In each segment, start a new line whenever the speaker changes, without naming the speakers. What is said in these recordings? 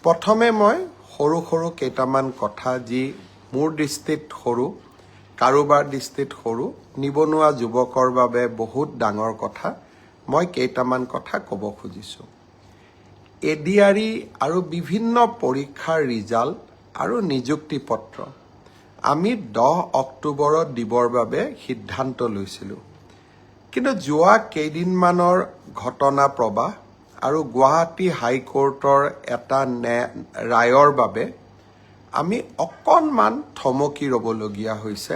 প্ৰথমে মই সৰু সৰু কেইটামান কথা যি মোৰ দৃষ্টিত সৰু, কাৰোবাৰ দৃষ্টিত সৰু, নিবনুৱা যুৱকৰ বাবে বহুত ডাঙৰ কথা, মই কেইটামান কথা ক'ব খুজিছোঁ। এডিআৰই আৰু বিভিন্ন পৰীক্ষাৰ ৰিজাল্ট আৰু নিযুক্তি পত্ৰ আমি 10 অক্টোবৰত দিবৰ বাবে সিদ্ধান্ত লৈছিলোঁ। কিন্তু যোৱা কেইদিনমানৰ ঘটনা প্ৰবাহ আৰু গুৱাহাটী হাইকোৰ্টৰ এটা ৰায়ৰ বাবে আমি অকণমান থমকি ৰ'বলগীয়া হৈছে।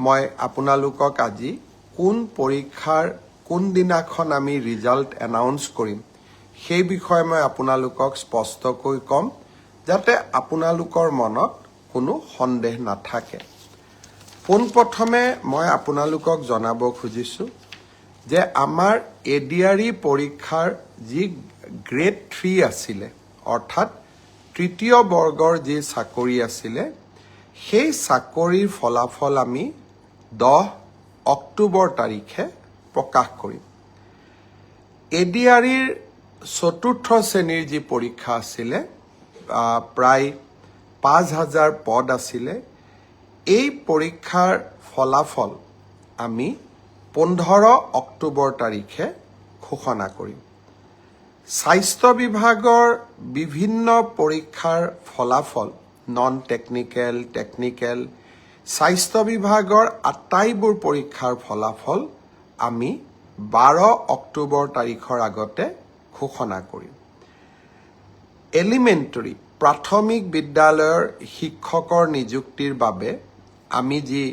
মই আপোনালোকক আজি কোন পৰীক্ষাৰ কোনদিনাখন আমি ৰিজাল্ট এনাউন্স কৰিম সেই বিষয়ে মই আপোনালোকক স্পষ্টকৈ ক'ম, যাতে আপোনালোকৰ মনত কোনো সন্দেহ নাথাকে। পোনপ্ৰথমে মই আপোনালোকক জনাব খুজিছোঁ যে আমাৰ এডিআৰই পৰীক্ষাৰ যি গ্ৰেড 3 আছিলে, অৰ্থাৎ তৃতীয় বৰ্গৰ যি চাকৰি আছিলে, সেই চাকৰিৰ ফলাফল আমি 10 অক্টোবৰ তাৰিখে প্ৰকাশ কৰিম। এডিআৰইৰ চতুৰ্থ শ্ৰেণীৰ যি পৰীক্ষা আছিলে, প্ৰায় 5,000 পদ আছিলে, এই পৰীক্ষাৰ ফলাফল আমি 15 অক্টোবৰ তাৰিখে ঘোষণা কৰিম। স্বাস্থ্য বিভাগৰ বিভিন্ন পৰীক্ষাৰ ফলাফল, নন টেকনিকেল, টেকনিকেল, স্বাস্থ্য বিভাগৰ আটাইবোৰ পৰীক্ষাৰ ফলাফল আমি 12 অক্টোবৰ তাৰিখৰ আগতে ঘোষণা কৰিম। এলিমেণ্টাৰী প্ৰাথমিক বিদ্যালয়ৰ শিক্ষকৰ নিযুক্তিৰ বাবে আমি যি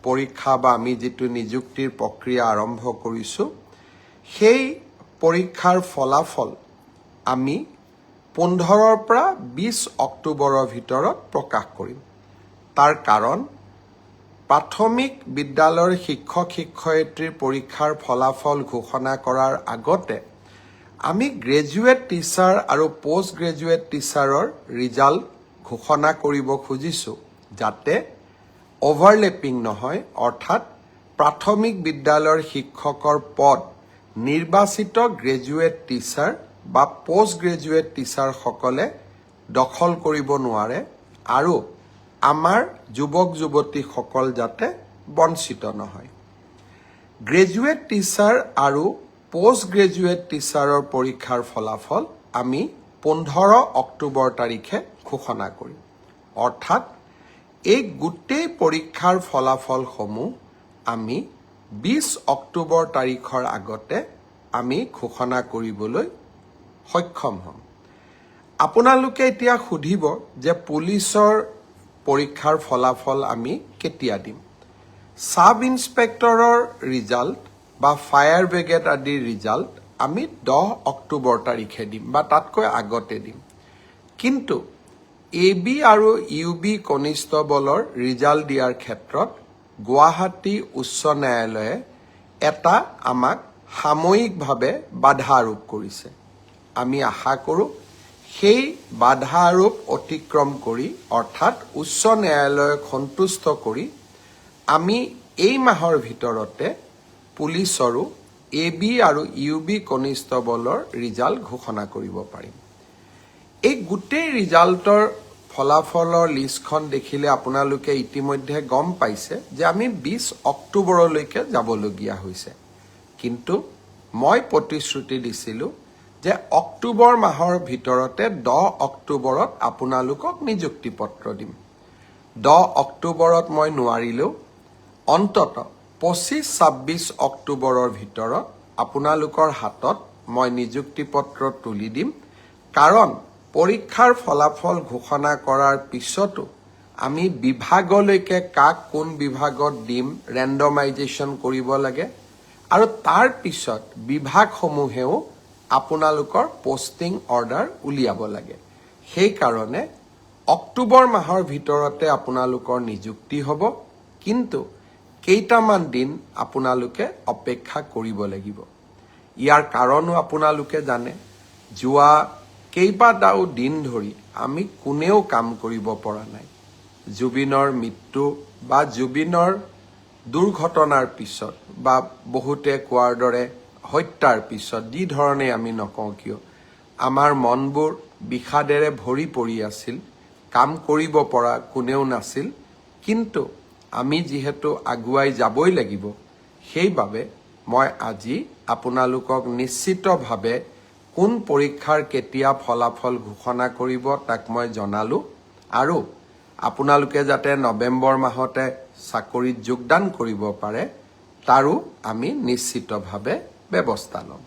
পৰীক্ষা বা আমি যিটো নিযুক্তিৰ প্ৰক্ৰিয়া আৰম্ভ কৰিছোঁ, সেই পৰীক্ষাৰ ফলাফল আমি 15 পৰা 20 অক্টোবৰৰ ভিতৰত প্ৰকাশ কৰিম। তাৰ কাৰণ, প্ৰাথমিক বিদ্যালয়ৰ শিক্ষক শিক্ষয়িত্ৰীৰ পৰীক্ষাৰ ফলাফল ঘোষণা কৰাৰ আগতে আমি গ্ৰেজুৱেট টিচাৰ আৰু পোষ্ট গ্ৰেজুৱেট টিচাৰৰ ৰিজাল্ট ঘোষণা কৰিব খুজিছোঁ, যাতে অভাৰলেপিং নহয়, অৰ্থাৎ প্ৰাথমিক বিদ্যালয়ৰ শিক্ষকৰ পদ নিৰ্বাচিত গ্ৰেজুৱেট টিচাৰ বা পোষ্ট গ্ৰেজুৱেট টিচাৰসকলে দখল কৰিব নোৱাৰে আৰু আমাৰ যুৱক যুৱতীসকল যাতে বঞ্চিত নহয়। গ্ৰেজুৱেট টিচাৰ আৰু পোষ্ট গ্ৰেজুৱেট টিচাৰৰ পৰীক্ষাৰ ফলাফল আমি 15 অক্টোবৰ তাৰিখে ঘোষণা কৰিম। অৰ্থাৎ এই গোটেই পৰীক্ষাৰ ফলাফলসমূহ আমি 20 অক্টোবৰ তাৰিখৰ আগতে আমি ঘোষণা কৰিবলৈ সক্ষম হ'ম। আপোনালোকে এতিয়া সুধিব যে পুলিচৰ পৰীক্ষাৰ ফলাফল আমি কেতিয়া দিম। সাব ইন্সপেক্টৰৰ ৰিজাল্ট বা ফায়াৰ ব্ৰিগেড আদিৰ ৰিজাল্ট আমি 10 অক্টোবৰ তাৰিখে দিম বা তাতকৈ আগতে দিম। কিন্তু AB আৰু UB কনিষ্টবলৰ ৰিজাল্ট দিয়াৰ ক্ষেত্ৰত গুৱাহাটী উচ্চ ন্যায়ালয়ে এটা আমাক সাময়িকভাৱে বাধা আৰোপ কৰিছে। আমি আশা কৰোঁ সেই বাধা আৰোপ অতিক্ৰম কৰি, অৰ্থাৎ উচ্চ ন্যায়ালয়ক সন্তুষ্ট কৰি, আমি এই মাহৰ ভিতৰতে পুলিচৰো AB আৰু UB কনিষ্টবলৰ ৰিজাল্ট ঘোষণা কৰিব পাৰিম। এই গোটেই ৰিজাল্টৰ ফলাফলৰ লিষ্টখন দেখিলে আপোনালোকে ইতিমধ্যে গম পাইছে যে আমি 20 অক্টোবৰলৈকে যাবলগীয়া হৈছে। কিন্তু মই প্ৰতিশ্ৰুতি দিছিলোঁ যে অক্টোবৰ মাহৰ ভিতৰতে 10 অক্টোবৰত আপোনালোকক নিযুক্তি পত্ৰ দিম। 10 অক্টোবৰত মই নোৱাৰিলেও অন্তত 25-26 অক্টোবৰৰ ভিতৰত আপোনালোকৰ হাতত মই নিযুক্তি পত্ৰ তুলি দিম। কাৰণ পৰীক্ষাৰ ফলাফল ঘোষণা কৰাৰ পিছতো আমি বিভাগলৈকে কাক কোন বিভাগত দিম ৰেণ্ডমাইজেশ্যন কৰিব লাগে আৰু তাৰ পিছত বিভাগসমূহেও আপোনালোকৰ পোষ্টিং অৰ্ডাৰ উলিয়াব লাগে। সেইকাৰণে অক্টোবৰ মাহৰ ভিতৰতে আপোনালোকৰ নিযুক্তি হ'ব, কিন্তু কেইটামান দিন আপোনালোকে অপেক্ষা কৰিব লাগিব। ইয়াৰ কাৰণো আপোনালোকে জানে, যোৱা কেইবাটাও দিন ধৰি আমি কোনেও কাম কৰিব পৰা নাই। জুবিনৰ মৃত্যু বা জুবিনৰ দুৰ্ঘটনাৰ পিছত বা বহুতে কোৱাৰ দৰে হত্যাৰ পিছত, যি ধৰণে আমি নকওঁ কিয়, আমাৰ মনবোৰ বিষাদেৰে ভৰি পৰি আছিল, কাম কৰিব পৰা কোনেও নাছিল, কিন্তু আমি যিহেতু আগুৱাই যাবই লাগিব, সেইবাবে মই আজি আপোনালোকক নিশ্চিতভাৱে কোন পৰীক্ষাৰ কেতিয়া ফলাফল ঘোষণা কৰিব তাক মই জনালোঁ আৰু আপোনালোকে যাতে নৱেম্বৰ মাহতে চাকৰিত যোগদান কৰিব পাৰে তাৰো আমি নিশ্চিতভাৱে ব্যৱস্থা ল'ম।